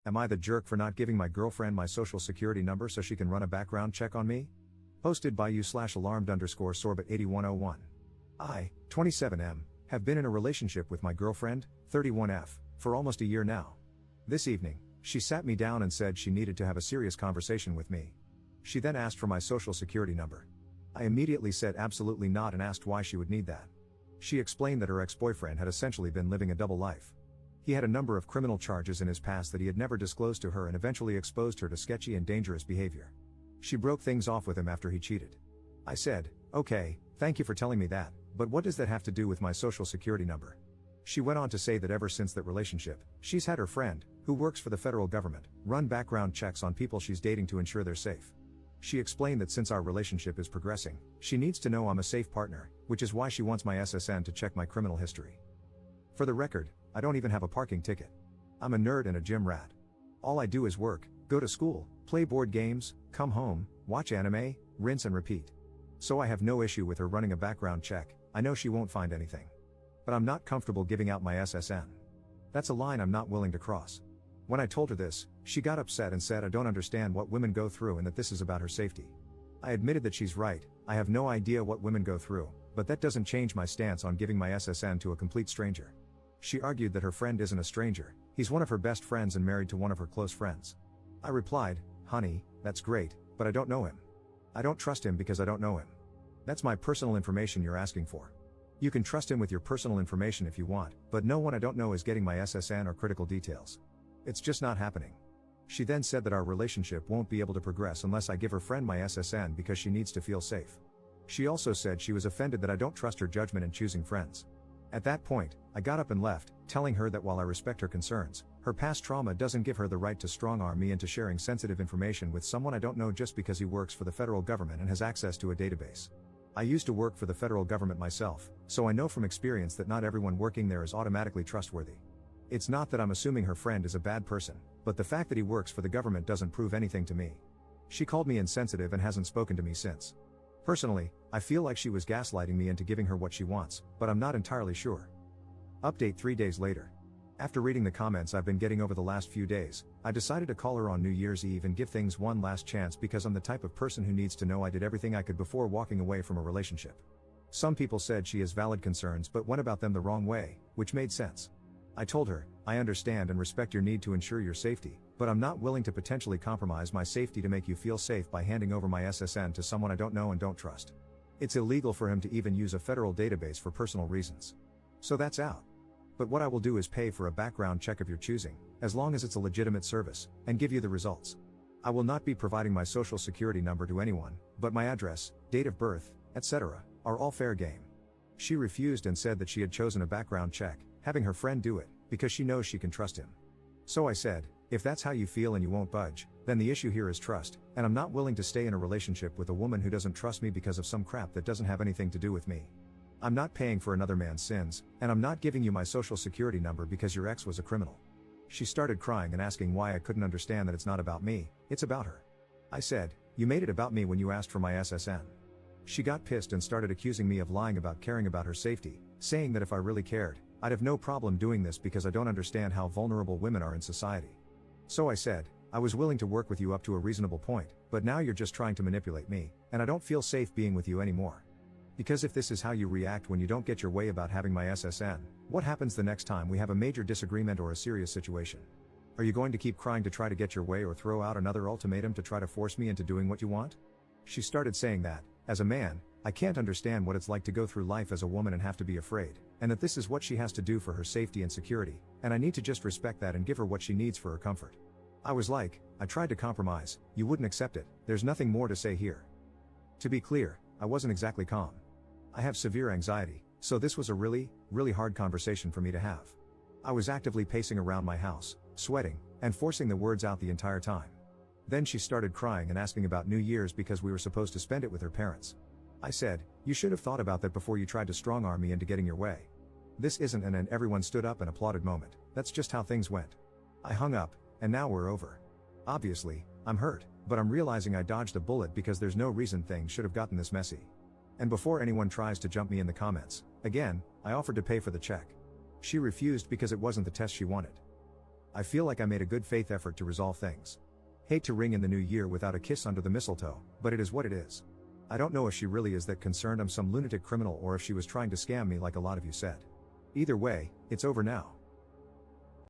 Am I the jerk for not giving my girlfriend my social security number so she can run a background check on me? Posted by you/alarmed_sorbet8101. I, 27M, have been in a relationship with my girlfriend, 31F, for almost a year now. This evening, she sat me down and said she needed to have a serious conversation with me. She then asked for my social security number. I immediately said absolutely not and asked why she would need that. She explained that her ex-boyfriend had essentially been living a double life. He had a number of criminal charges in his past that he had never disclosed to her and eventually exposed her to sketchy and dangerous behavior. She broke things off with him after he cheated. I said, "Okay, thank you for telling me that, but what does that have to do with my social security number?" She went on to say that ever since that relationship, she's had her friend, who works for the federal government, run background checks on people she's dating to ensure they're safe. She explained that since our relationship is progressing, she needs to know I'm a safe partner, which is why she wants my SSN to check my criminal history. For the record, I don't even have a parking ticket. I'm a nerd and a gym rat. All I do is work, go to school, play board games, come home, watch anime, rinse and repeat. So I have no issue with her running a background check. I know she won't find anything. But I'm not comfortable giving out my SSN. That's a line I'm not willing to cross. When I told her this, she got upset and said I don't understand what women go through and that this is about her safety. I admitted that she's right, I have no idea what women go through, but that doesn't change my stance on giving my SSN to a complete stranger. She argued that her friend isn't a stranger, he's one of her best friends and married to one of her close friends. I replied, "Honey, that's great, but I don't know him. I don't trust him because I don't know him. That's my personal information you're asking for. You can trust him with your personal information if you want, but no one I don't know is getting my SSN or critical details. It's just not happening." She then said that our relationship won't be able to progress unless I give her friend my SSN because she needs to feel safe. She also said she was offended that I don't trust her judgment in choosing friends. At that point, I got up and left, telling her that while I respect her concerns, her past trauma doesn't give her the right to strong-arm me into sharing sensitive information with someone I don't know just because he works for the federal government and has access to a database. I used to work for the federal government myself, so I know from experience that not everyone working there is automatically trustworthy. It's not that I'm assuming her friend is a bad person, but the fact that he works for the government doesn't prove anything to me. She called me insensitive and hasn't spoken to me since. Personally, I feel like she was gaslighting me into giving her what she wants, but I'm not entirely sure. Update 3 days later. After reading the comments I've been getting over the last few days, I decided to call her on New Year's Eve and give things one last chance because I'm the type of person who needs to know I did everything I could before walking away from a relationship. Some people said she has valid concerns but went about them the wrong way, which made sense. I told her, I understand and respect your need to ensure your safety, but I'm not willing to potentially compromise my safety to make you feel safe by handing over my SSN to someone I don't know and don't trust. It's illegal for him to even use a federal database for personal reasons. So that's out. But what I will do is pay for a background check of your choosing, as long as it's a legitimate service, and give you the results. I will not be providing my social security number to anyone, but my address, date of birth, etc., are all fair game. She refused and said that she had chosen a background check, having her friend do it, because she knows she can trust him. So I said, if that's how you feel and you won't budge, then the issue here is trust, and I'm not willing to stay in a relationship with a woman who doesn't trust me because of some crap that doesn't have anything to do with me. I'm not paying for another man's sins, and I'm not giving you my social security number because your ex was a criminal. She started crying and asking why I couldn't understand that it's not about me, it's about her. I said, you made it about me when you asked for my SSN. She got pissed and started accusing me of lying about caring about her safety, saying that if I really cared, I'd have no problem doing this because I don't understand how vulnerable women are in society. So I said, I was willing to work with you up to a reasonable point, but now you're just trying to manipulate me, and I don't feel safe being with you anymore. Because if this is how you react when you don't get your way about having my SSN, what happens the next time we have a major disagreement or a serious situation? Are you going to keep crying to try to get your way or throw out another ultimatum to try to force me into doing what you want? She started saying that, as a man, I can't understand what it's like to go through life as a woman and have to be afraid, and that this is what she has to do for her safety and security, and I need to just respect that and give her what she needs for her comfort. I was like, I tried to compromise, you wouldn't accept it, there's nothing more to say here. To be clear, I wasn't exactly calm. I have severe anxiety, so this was a really hard conversation for me to have. I was actively pacing around my house, sweating, and forcing the words out the entire time. Then she started crying and asking about New Year's because we were supposed to spend it with her parents. I said, you should have thought about that before you tried to strong-arm me into getting your way. This isn't an and everyone stood up and applauded moment, that's just how things went. I hung up, and now we're over. Obviously, I'm hurt, but I'm realizing I dodged a bullet because there's no reason things should have gotten this messy. And before anyone tries to jump me in the comments, again, I offered to pay for the check. She refused because it wasn't the test she wanted. I feel like I made a good faith effort to resolve things. Hate to ring in the new year without a kiss under the mistletoe, but it is what it is. I don't know if she really is that concerned I'm some lunatic criminal or if she was trying to scam me like a lot of you said. Either way, it's over now.